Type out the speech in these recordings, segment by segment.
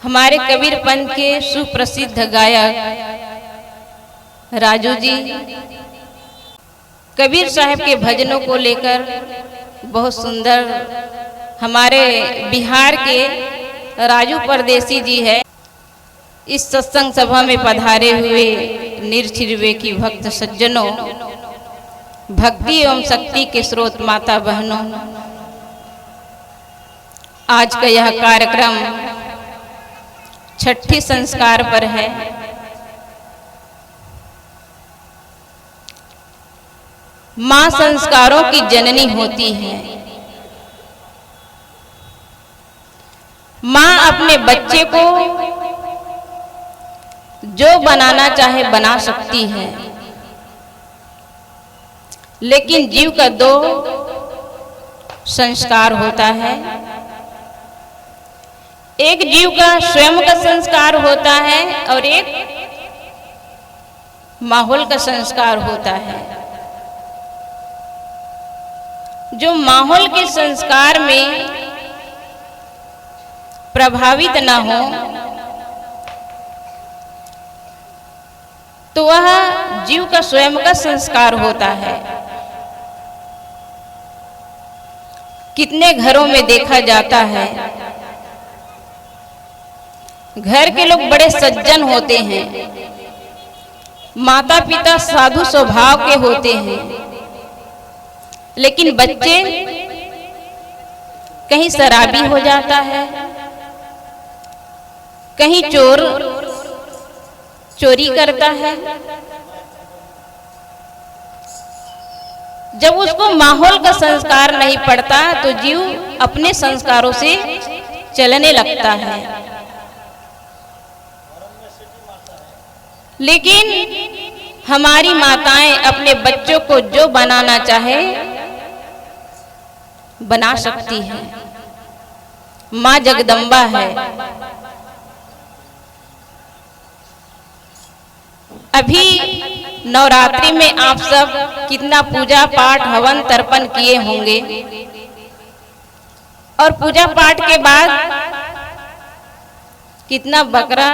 हमारे कबीर पंथ के सुप्रसिद्ध गायक राजू जी कबीर साहब के भजनों को लेकर बहुत सुंदर हमारे बिहार के राजू परदेसी जी है। इस सत्संग सभा में पधारे हुए निर्चिरवे की भक्त सज्जनों, भक्ति एवं शक्ति के स्रोत माता बहनों, आज का यह कार्यक्रम छठी संस्कार पर है। मां संस्कारों की जननी होती है। मां अपने बच्चे को जो बनाना चाहे बना सकती है, लेकिन जीव का दो संस्कार होता है। एक जीव का स्वयं का संस्कार होता है और एक माहौल का संस्कार होता है। जो माहौल के संस्कार में प्रभावित न हो तो वह जीव का स्वयं का संस्कार होता है। कितने घरों में देखा जाता है, घर के लोग बड़े सज्जन होते हैं, माता पिता साधु स्वभाव के होते हैं, लेकिन बच्चे कहीं शराबी हो जाता है, कहीं चोरी करता है। जब उसको माहौल का संस्कार नहीं पड़ता तो जीव अपने संस्कारों से चलने लगता है। लेकिन हमारी माताएं अपने बच्चों को जो बनाना चाहे बना सकती है। मां जगदम्बा है। अभी नवरात्रि में आप सब कितना पूजा पाठ हवन तर्पण किए होंगे और पूजा पाठ के बाद कितना बकरा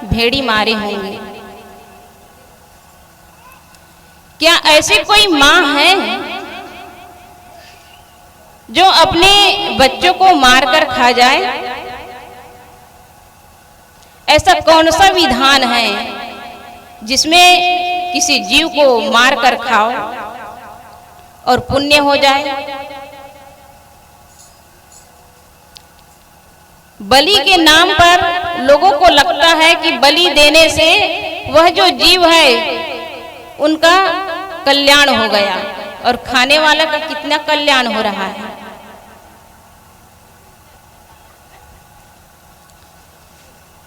भेड़ी मारे होंगे। क्या ऐसे कोई मां है जो अपने बच्चों को मारकर खा जाए? ऐसा कौन सा विधान है जिसमें किसी जीव को मारकर खाओ और पुण्य हो जाए? बलि के नाम पर लोगों को लगता है कि बलि देने से वह जो जीव है उनका कल्याण हो गया, और खाने वाला का कितना कल्याण हो रहा है।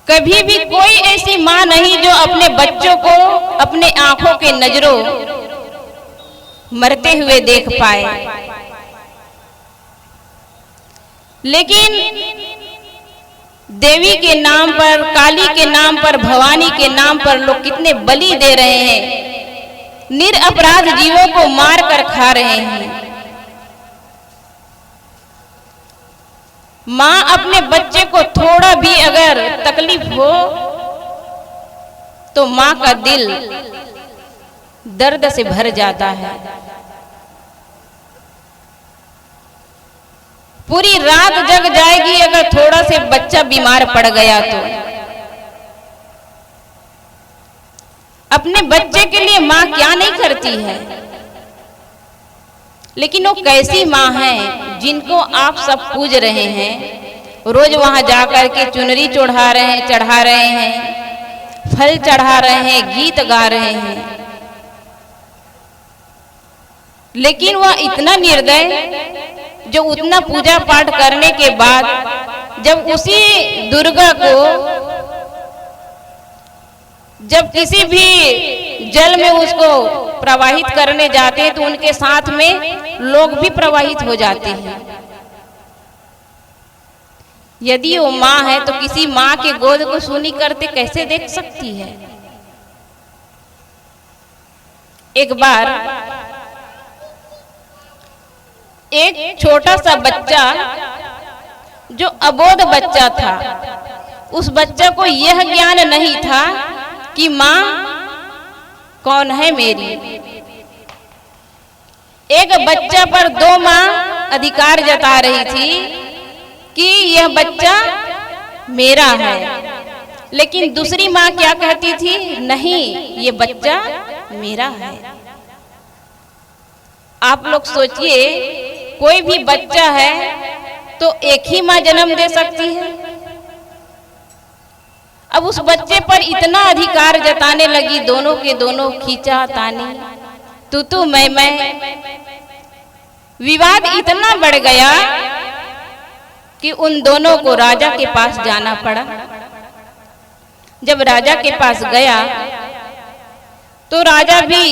कभी भी कोई ऐसी मां नहीं जो अपने बच्चों को अपने आंखों के नजरों मरते हुए देख पाए। लेकिन देवी के नाम पर, काली के नाम पर, भवानी के नाम पर लोग कितने बलि दे रहे हैं, निरपराध जीवों को मार कर खा रहे हैं। मां अपने बच्चे को थोड़ा भी अगर तकलीफ हो तो मां का दिल दर्द से भर जाता है। पूरी रात जग जाएगी अगर थोड़ा से बच्चा बीमार पड़ गया तो। अपने बच्चे के लिए मां क्या नहीं करती है। लेकिन वो कैसी मां है जिनको आप सब पूज रहे हैं, रोज वहां जाकर के चुनरी चढ़ा रहे हैं, फल चढ़ा रहे हैं, गीत गा रहे हैं, लेकिन वह इतना निर्दय जो उतना पूजा पाठ करने के बाद जब उसी दुर्गा को जब किसी भी जल में उसको प्रवाहित करने जाते हैं तो उनके साथ में लोग भी प्रवाहित हो जाते हैं। यदि वो मां है तो किसी मां के गोद को सूनी करते कैसे देख सकती है? एक बार एक छोटा सा बच्चा जो अबोध बच्चा था, उस बच्चा को यह ज्ञान नहीं था कि माँ कौन है मेरी। एक बच्चा पर दो माँ अधिकार जता रही थी कि यह बच्चा मेरा है, लेकिन दूसरी माँ क्या कहती थी, नहीं ये बच्चा मेरा है। आप लोग सोचिए, कोई भी बच्चा है तो एक ही माँ जन्म दे सकती है। अब उस बच्चे पर इतना अधिकार जताने लगी, दोनों के दोनों खींचा तानी, तू मैं। विवाद इतना बढ़ गया कि उन दोनों को राजा के पास जाना पड़ा। जब राजा के पास गया तो राजा भी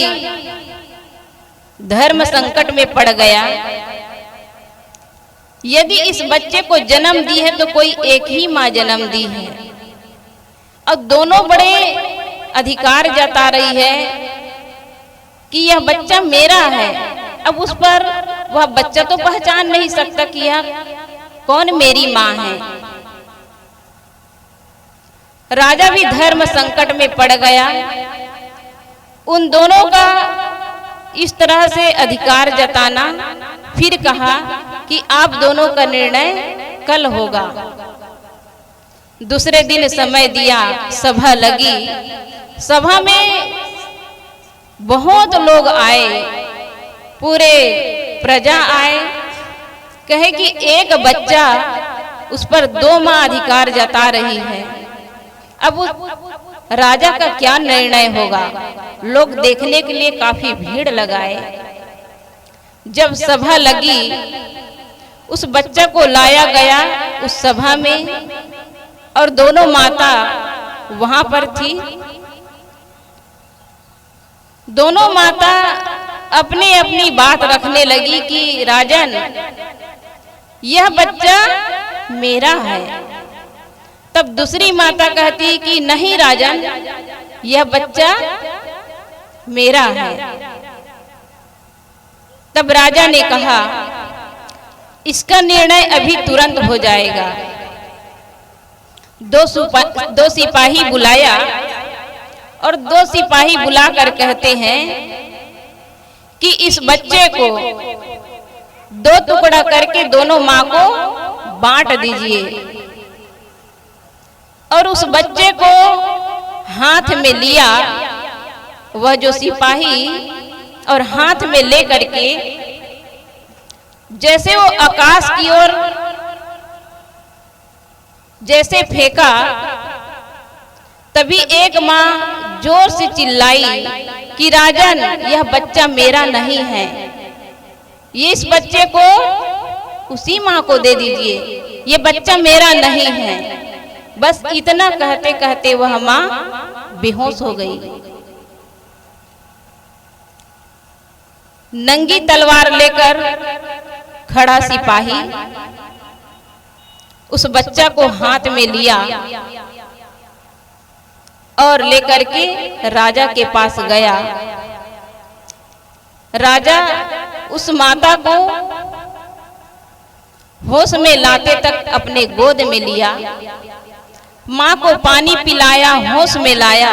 धर्म संकट में पड़ गया। यदि इस बच्चे को जन्म दी है तो कोई एक ही माँ जन्म दी है, और दोनों बड़े अधिकार जता रही है कि यह बच्चा मेरा है। अब उस पर वह बच्चा तो पहचान नहीं सकता कि यह कौन मेरी माँ है। राजा भी धर्म संकट में पड़ गया। उन दोनों का इस तरह से अधिकार जताना, फिर कहा कि आप दोनों का निर्णय कल होगा। दूसरे दिन समय दिया, सभा लगी। सभा में बहुत लोग आए, पूरे प्रजा आए। कहे कि एक बच्चा, उस पर दो माँ अधिकार जता रही है, अब राजा का क्या निर्णय होगा। लोग देखने के लिए काफी भीड़ लगाए। जब सभा लगी, उस बच्चा को लाया गया उस सभा में, और दोनों माता वहां पर थी। दोनों माता अपनी अपनी बात रखने लगी कि राजन, यह बच्चा मेरा है। तब दूसरी माता कहती कि नहीं राजन, यह बच्चा मेरा है। तब राजा ने कहा, इसका निर्णय अभी तुरंत हो जाएगा। दो सिपाही बुलाया, और दो सिपाही बुलाकर कहते हैं कि इस बच्चे को दो टुकड़ा करके दोनों माँ को बांट दीजिए। और उस बच्चे को हाथ में लिया वह जो सिपाही, और हाथ में ले करके जैसे वो आकाश की ओर जैसे फेंका, तभी एक माँ जोर से चिल्लाई कि राजन, यह बच्चा मेरा नहीं है, ये इस बच्चे को उसी माँ को दे दीजिए, ये बच्चा मेरा नहीं है। बस इतना कहते कहते वह माँ बेहोश हो गई। नंगी तलवार लेकर खड़ा सिपाही उस बच्चा को हाथ में लिया और लेकर के राजा के पास गया। राजा उस माता को होश में लाते तक अपने गोद में लिया, माँ को पानी पिलाया, होश में लाया,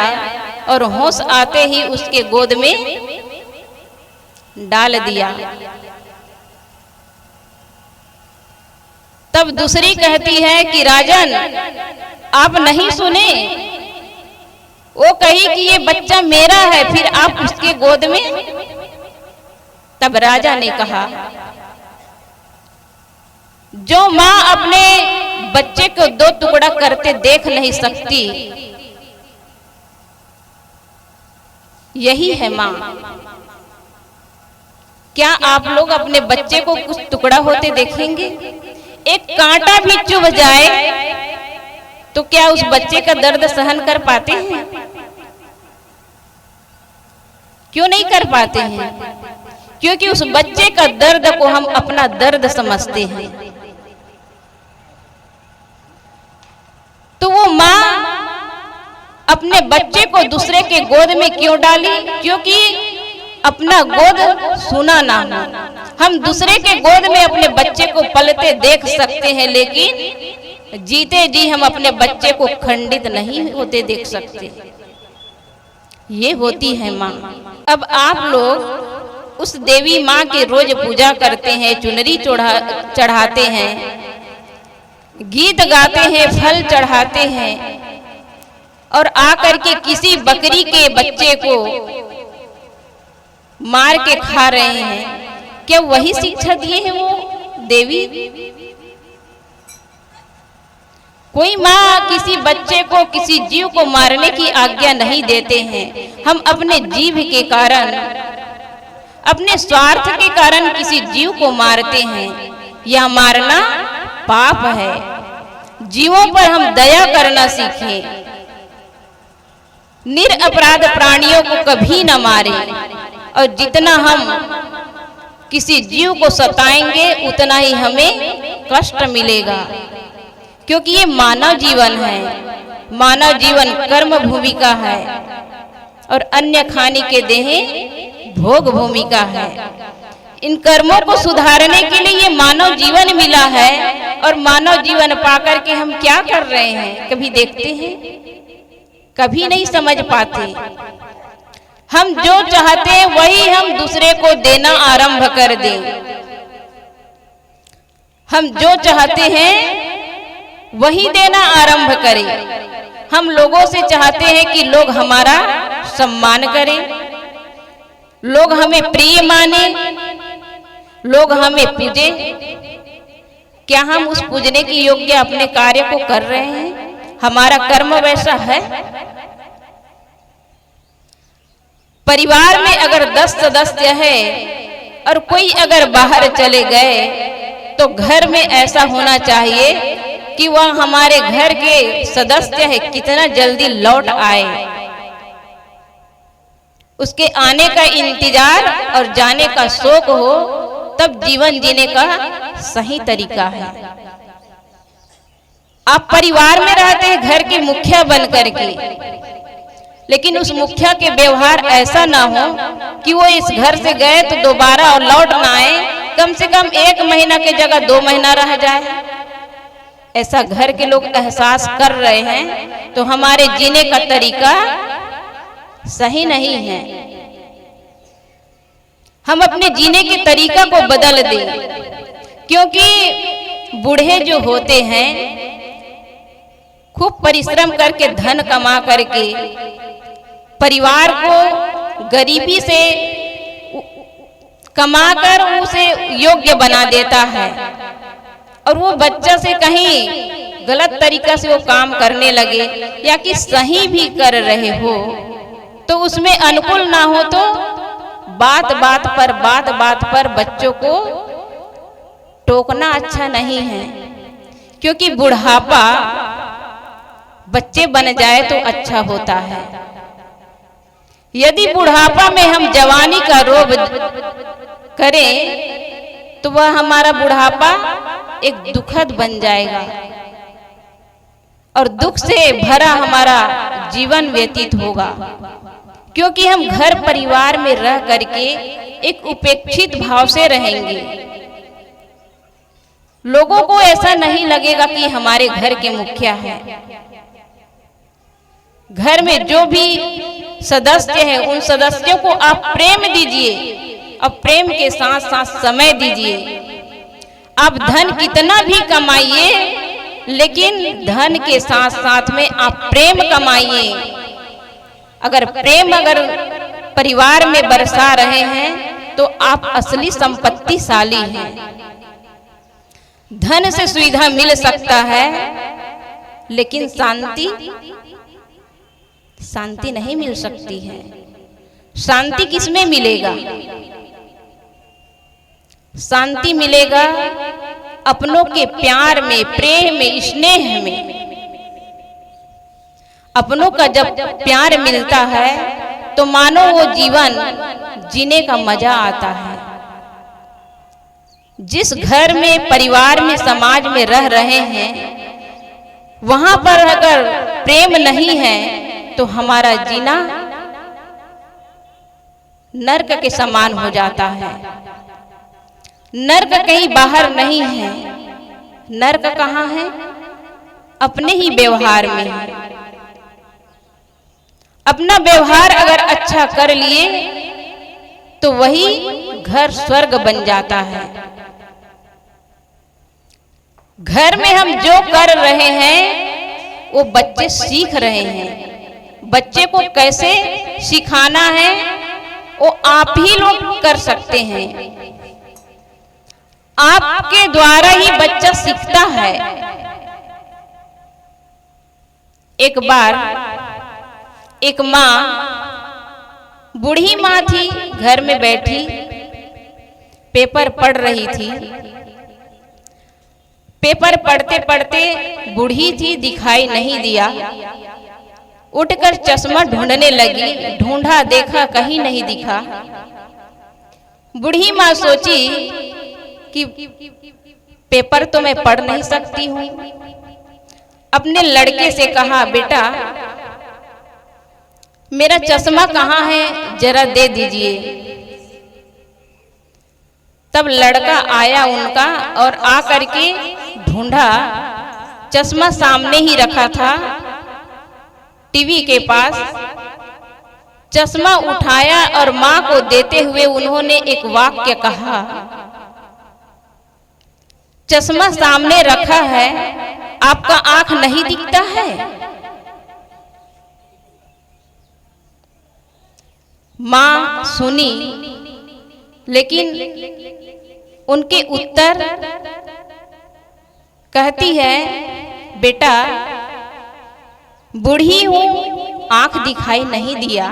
और होश आते ही उसके गोद में डाल दिया। तब दूसरी कहती है कि राजन, आप नहीं सुने, वो कही कि ये बच्चा मेरा है, फिर आप उसके गोद में। तब राजा ने कहा, जो माँ अपने बच्चे को दो टुकड़ा करते देख नहीं सकती, यही है माँ। क्या आप लोग अपने बच्चे को कुछ टुकड़ा होते देखेंगे? एक कांटा भी चुभ जाए तो क्या उस बच्चे का दर्द सहन कर पाते हैं? क्यों नहीं कर पाते हैं? क्योंकि उस बच्चे का दर्द को हम अपना दर्द समझते हैं। तो वो माँ अपने बच्चे को दूसरे के गोद में क्यों डाली? क्योंकि अपना गोद सुना ना हो। हम दूसरे के गोद में अपने बच्चे को पलते देख सकते हैं, लेकिन जीते जी हम अपने बच्चे को खंडित नहीं होते देख सकते। ये होती है माँ। अब आप लोग उस देवी माँ की रोज पूजा करते हैं, चुनरी चढ़ाते हैं, गीत गाते हैं, फल चढ़ाते हैं, और आकर के किसी बकरी के बच्चे को मार के खा रहे हैं। क्या वही शिक्षा दिए हैं वो देवी? कोई माँ किसी बच्चे को, किसी जीव को मारने की आज्ञा नहीं देते हैं। हम अपने जीव के कारण, अपने स्वार्थ के कारण किसी जीव को मारते हैं। यह मारना पाप है। जीवों पर हम दया करना सीखें। निरपराध प्राणियों को कभी न मारें, और जितना हम किसी जीव को सताएंगे उतना ही हमें कष्ट मिलेगा, क्योंकि ये मानव जीवन है। मानव जीवन कर्म भूमिका है और अन्य खानी के देह भोग भूमिका है। इन कर्मों को सुधारने के लिए ये मानव जीवन मिला है, और मानव जीवन पाकर के हम क्या कर रहे हैं कभी देखते हैं? कभी नहीं समझ पाते। हम जो चाहते हैं वही हम दूसरे को देना आरंभ कर दें। हम जो चाहते हैं वही देना आरंभ करें। हम लोगों से चाहते हैं कि लोग हमारा सम्मान करें, लोग हमें प्रिय माने, लोग हमें पूजे। क्या हम उस पूजने की योग्य अपने कार्य को कर रहे हैं? हमारा कर्म वैसा है? परिवार में अगर 10 सदस्य है और कोई अगर बाहर चले गए, तो घर में ऐसा होना चाहिए कि वह हमारे घर के सदस्य है कितना जल्दी लौट आए। उसके आने का इंतजार और जाने का शौक हो, तब जीवन जीने का सही तरीका है। आप परिवार में रहते हैं घर के मुखिया बन करके, लेकिन उस मुखिया के व्यवहार ऐसा ना हो कि वो इस घर से गए तो दोबारा और लौट ना आए, कम से कम 1 महीना की जगह 2 महीना रह जाए। ऐसा घर के लोग एहसास कर रहे हैं तो हमारे जीने का तरीका सही नहीं है। हम अपने जीने के तरीका को बदल दें, क्योंकि बूढ़े जो होते हैं खूब परिश्रम करके धन कमा करके परिवार को गरीबी से कमाकर उसे योग्य बना देता है, और वो बच्चा से कहीं गलत तरीका से वो काम करने लगे या कि सही भी कर रहे हो तो उसमें अनुकूल ना हो, तो बात बात पर बच्चों को टोकना अच्छा नहीं है। क्योंकि बुढ़ापा बच्चे बन जाए तो अच्छा होता है। यदि बुढ़ापा में हम जवानी का रोब करें तो वह हमारा बुढ़ापा एक दुखद बन जाएगा और दुख से भरा हमारा जीवन व्यतीत होगा। क्योंकि हम घर परिवार में रह करके एक उपेक्षित भाव से रहेंगे। लोगों को ऐसा नहीं लगेगा कि हमारे घर के मुखिया है। घर में जो भी सदस्य हैं उन सदस्यों को आप प्रेम दीजिए और प्रेम के साथ साथ समय दीजिए। आप धन कितना भी कमाइए, लेकिन धन के साथ साथ में आप प्रेम कमाइए। अगर प्रेम परिवार में बरसा रहे हैं तो आप असली संपत्तिशाली हैं। धन से सुविधा मिल सकता है, लेकिन शांति नहीं मिल सकती है। शांति किसमें मिलेगा? शांति मिलेगा अपनों के प्यार में, प्रेम में, स्नेह में। अपनों का जब प्यार मिलता है तो मानो वो जीवन जीने का मजा आता है। जिस घर में, परिवार में, समाज में रह रहे हैं, वहां पर अगर प्रेम नहीं है तो हमारा जीना नर्क के समान हो जाता है। नर्क कहीं बाहर नहीं है। नर्क कहाँ है? अपने ही व्यवहार में है। अपना व्यवहार अगर अच्छा कर लिए तो वही घर स्वर्ग बन जाता है। घर में हम जो कर रहे हैं वो बच्चे सीख रहे हैं। बच्चे को कैसे सिखाना है वो आप ही लोग कर सकते हैं। आपके द्वारा ही बच्चा सीखता है। एक बार एक माँ, बूढ़ी माँ थी, घर में बैठी पेपर पढ़ रही थी। पेपर पढ़ते पढ़ते बूढ़ी थी, दिखाई नहीं दिया। उठकर चश्मा ढूंढने लगी, ढूंढा देखा कहीं नहीं दिखा। बूढ़ी माँ सोची कि पेपर तो मैं पढ़ नहीं सकती हूँ। अपने लड़के से कहा, बेटा मेरा चश्मा कहाँ है, जरा दे दीजिए। तब लड़का आया उनका और आ करके ढूंढा, चश्मा सामने ही रखा था टीवी के पास। चश्मा उठाया और माँ को देते हुए उन्होंने एक वाक्य कहा, चश्मा सामने रखा है, आपका आंख नहीं दिखता है? माँ सुनी, लेकिन उनके उत्तर कहती है, बेटा बूढ़ी हूं, आंख दिखाई नहीं दिया,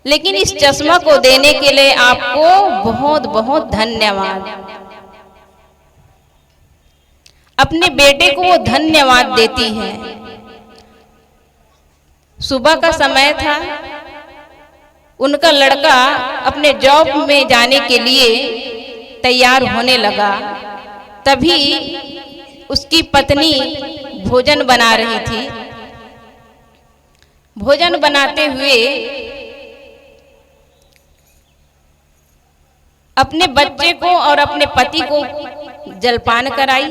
लेकिन इस चश्मा को देने के लिए आपको बहुत बहुत धन्यवाद। अपने बेटे को वो धन्यवाद देती है। सुबह का समय था, उनका लड़का अपने जॉब में जाने के लिए तैयार होने लगा। तभी उसकी पत्नी भोजन बना रही थी। भोजन बनाते हुए अपने बच्चे को और अपने पति को जलपान कराई।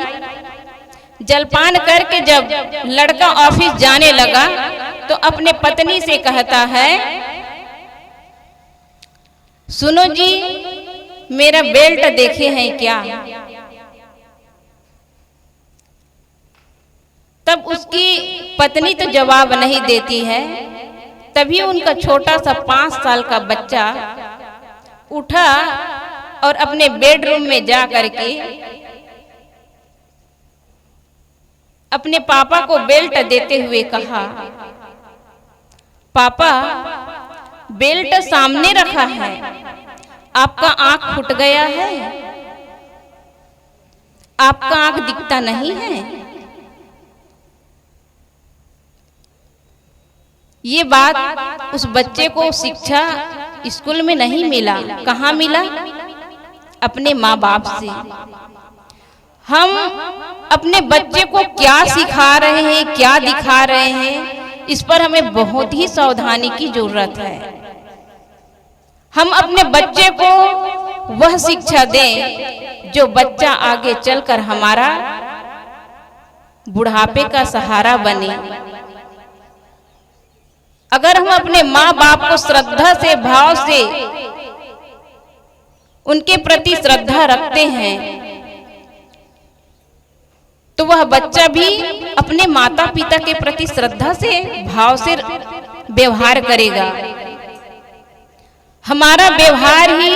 जलपान करके जब लड़का ऑफिस जाने लगा तो अपने पत्नी से कहता है, सुनो जी, मेरा बेल्ट देखे हैं क्या? तब उसकी पत्नी तो जवाब नहीं देती है। तभी उनका छोटा सा 5 साल का बच्चा उठा और अपने बेडरूम में जा करके अपने पापा को बेल्ट देते हुए कहा, पापा बेल्ट सामने रखा है, आपका आंख फूट गया है, आपका आंख दिखता नहीं है। ये बात उस बच्चे को शिक्षा स्कूल में नहीं मिला। कहाँ मिला? अपने माँ बाप से। हम अपने बच्चे को क्या सिखा रहे हैं, क्या दिखा रहे हैं, इस पर हमें बहुत ही सावधानी की जरूरत है। हम अपने बच्चे को वह शिक्षा दें जो बच्चा आगे चलकर हमारा बुढ़ापे का सहारा बने। अगर हम अपने माँ बाप को श्रद्धा से, भाव से उनके प्रति श्रद्धा रखते हैं तो वह बच्चा भी अपने माता पिता के प्रति श्रद्धा से, भाव से व्यवहार करेगा। हमारा व्यवहार ही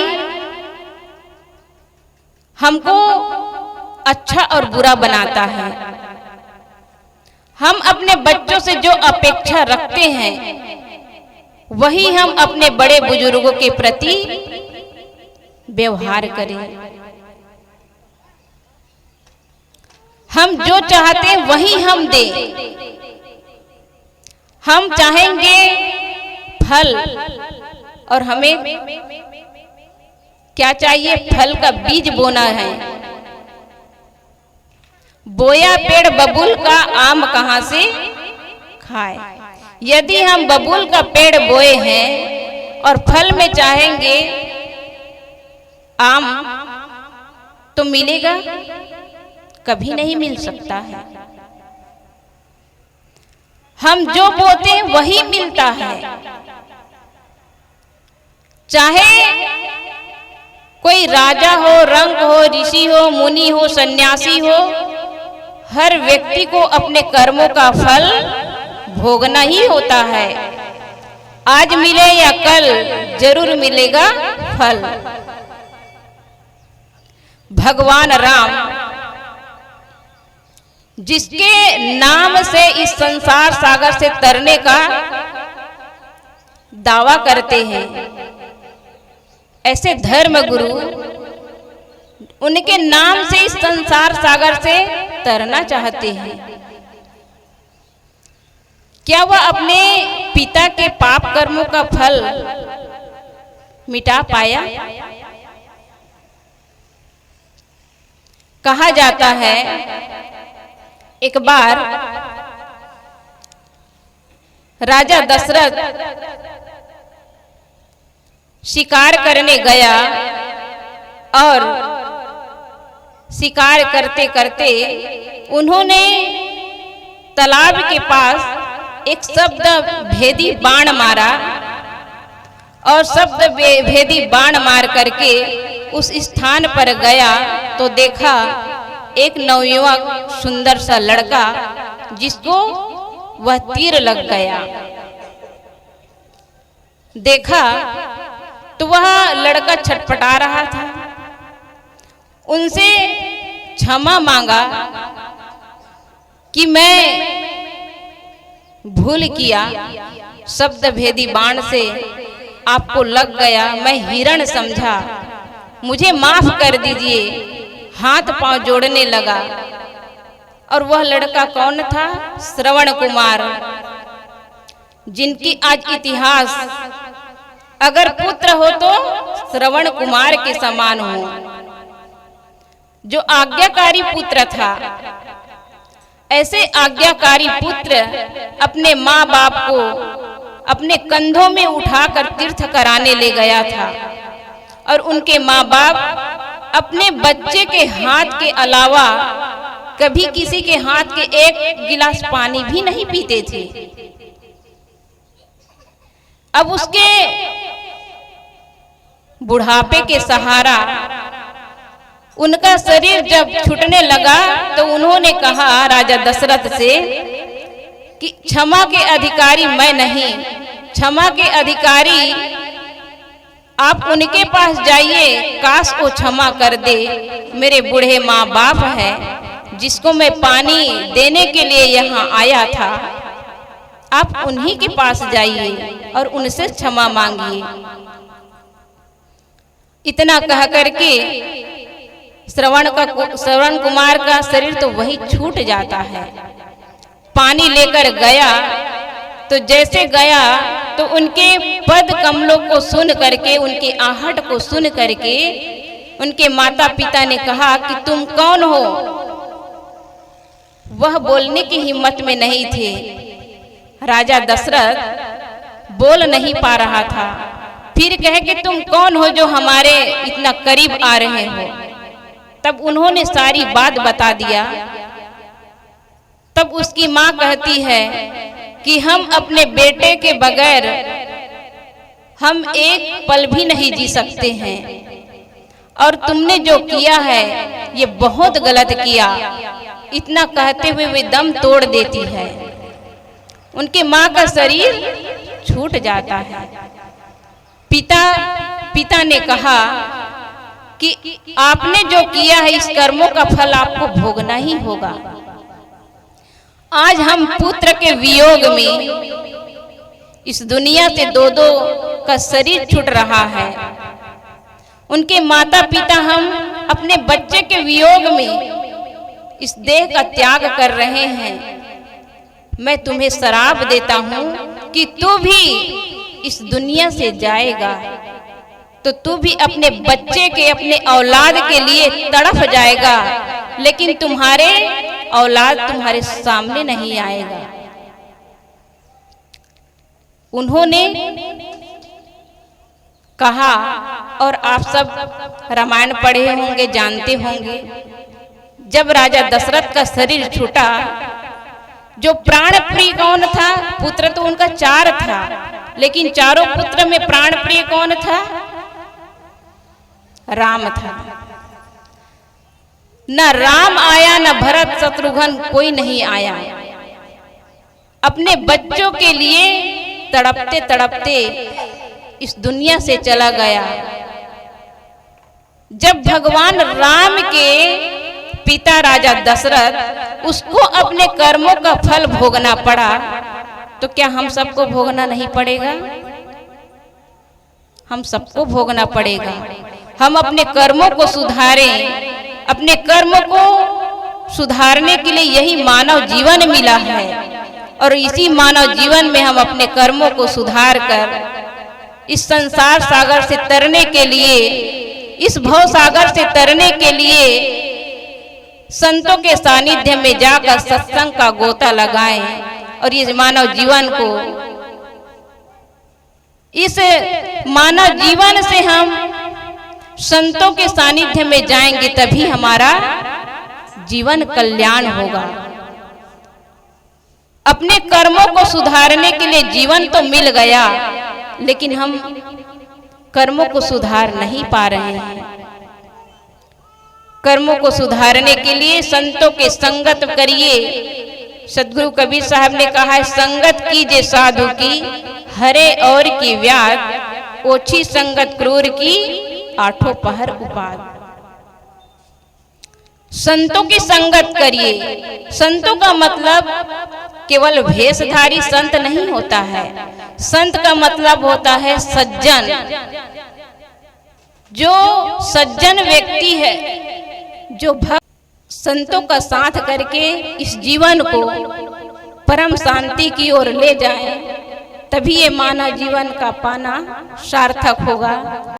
हमको अच्छा और बुरा बनाता है। हम अपने बच्चों से जो अपेक्षा रखते हैं वही हम अपने बड़े बुजुर्गों के प्रति व्यवहार करें। हम जो चाहते हैं वही हम दें। हम चाहेंगे फल और हमें क्या चाहिए? फल का बीज बोना है। बोया पेड़ बबूल का, आम कहाँ से खाए? यदि हम बबूल का पेड़ बोए हैं और फल में चाहेंगे आम, तो मिलेगा? कभी नहीं मिल सकता है। हम जो बोते हैं वही मिलता है। चाहे कोई राजा हो, रंक हो, ऋषि हो, मुनि हो, सन्यासी हो, हर व्यक्ति को अपने कर्मों का फल भोगना ही होता है। आज मिले या कल जरूर मिलेगा फल। भगवान राम जिसके नाम से इस संसार सागर से तरने का दावा करते हैं, ऐसे धर्म गुरु उनके नाम से इस संसार सागर से तरना चाहते हैं। क्या वह अपने पिता के पाप कर्मों का फल मिटा पाया? कहा जाता है एक बार राजा दशरथ शिकार करने गया और शिकार करते करते उन्होंने तालाब के पास एक शब्द भेदी बाण मारा और शब्द भेदी बाण मार करके उस स्थान पर गया तो देखा एक नवयुवक सुंदर सा लड़का जिसको वह तीर लग गया। देखा तो वह लड़का छटपटा रहा था। उनसे क्षमा मांगा कि मैं भूल किया, शब्द भेदी बाण से आपको लग गया, मैं हिरण समझा, मुझे माफ कर दीजिए। हाथ पांव जोड़ने लगा। और वह लड़का कौन था? श्रवण कुमार, जिनकी आज इतिहास अगर पुत्र हो तो श्रवण कुमार के समान हो, जो आज्ञाकारी पुत्र था। ऐसे आज्ञाकारी पुत्र अपने माँ बाप को अपने कंधों में उठाकर तीर्थ कराने ले गया था और उनके माँ बाप अपने बच्चे के हाथ के अलावा कभी किसी के हाथ के एक गिलास पानी भी नहीं पीते थे। अब उसके बुढ़ापे के सहारा उनका शरीर जब छूटने लगा तो उन्होंने कहा राजा दशरथ से कि क्षमा के अधिकारी मैं नहीं, क्षमा के अधिकारी आप उनके पास जाइए, काश वो क्षमा कर दे। मेरे बूढ़े माँ बाप हैं जिसको मैं पानी देने के लिए यहाँ आया था, आप उन्हीं के पास जाइए और उनसे क्षमा मांगिए। इतना कह करके श्रवण कुमार का शरीर तो वही छूट जाता है। पानी लेकर गया तो जैसे गया तो उनके पद कमलों को सुन करके, उनकी आहट को सुन करके उनके माता पिता ने कहा कि तुम कौन हो? वह बोलने की हिम्मत में नहीं थे। राजा दशरथ बोल नहीं पा रहा था। फिर कहे कि तुम कौन हो जो हमारे इतना करीब आ रहे हो? तब उन्होंने सारी बात बता दिया। तब उसकी माँ कहती है कि हम अपने बेटे के बगैर हम एक पल भी नहीं जी सकते हैं और तुमने जो किया है ये बहुत गलत किया। इतना कहते हुए वे दम तोड़ देती है। उनके माँ का शरीर छूट जाता है। पिता ने कहा कि आपने जो किया है इस कर्मों का फल आपको भोगना ही होगा। आज हम पुत्र के वियोग में इस दुनिया से दो का शरीर छूट रहा है। उनके माता पिता हम अपने बच्चे के वियोग में इस देह का त्याग कर रहे हैं। मैं तुम्हें श्राप देता हूं कि तू भी इस दुनिया से जाएगा तो तू भी अपने बच्चे के, अपने औलाद के लिए तड़फ जाएगा, लेकिन तुम्हारे औलाद तुम्हारे सामने नहीं आएगा। उन्होंने कहा, और आप सब रामायण पढ़े होंगे, जानते होंगे, जब राजा दशरथ का शरीर छूटा, जो प्राण प्रिय कौन था? पुत्र तो उनका 4 था, लेकिन चारों पुत्र में प्राण प्रिय कौन था? राम था। न राम आया, न भरत शत्रुघ्न, कोई नहीं आया। अपने बच्चों के लिए तड़पते तड़पते इस दुनिया से चला गया। जब भगवान राम के पिता राजा दशरथ, उसको अपने कर्मों का फल भोगना पड़ा, तो क्या हम सबको भोगना नहीं पड़ेगा? हम सबको भोगना पड़ेगा। हम अपने कर्मों को सुधारें। अपने कर्मों को सुधारने के लिए यही मानव जीवन मिला है, और इसी मानव जीवन में हम अपने कर्मों को सुधार कर इस संसार सागर से तरने के लिए, इस भव सागर से तरने के लिए संतों के सानिध्य में जाकर सत्संग का गोता लगाएं, और इस मानव जीवन को, इस मानव जीवन से हम संतों के सानिध्य में जाएंगे, तभी हमारा जीवन कल्याण होगा। अपने कर्मों को सुधारने के लिए जीवन तो मिल गया, लेकिन हम कर्मों को सुधार नहीं पा रहे हैं। कर्मों को सुधारने के लिए संतों के संगत करिए। सदगुरु कबीर साहब ने कहा है, संगत कीजिए साधु की, हरे और की व्याध, ओछी संगत क्रूर की, आठों पहर उपाद। संतों की संगत करिए। संतों का मतलब केवल भेषधारी संत नहीं होता है। संत का मतलब होता है सज्जन। जो सज्जन व्यक्ति है, जो भक्त, संतों का साथ करके इस जीवन को परम शांति की ओर ले जाए, तभी ये मानव जीवन का पाना सार्थक होगा।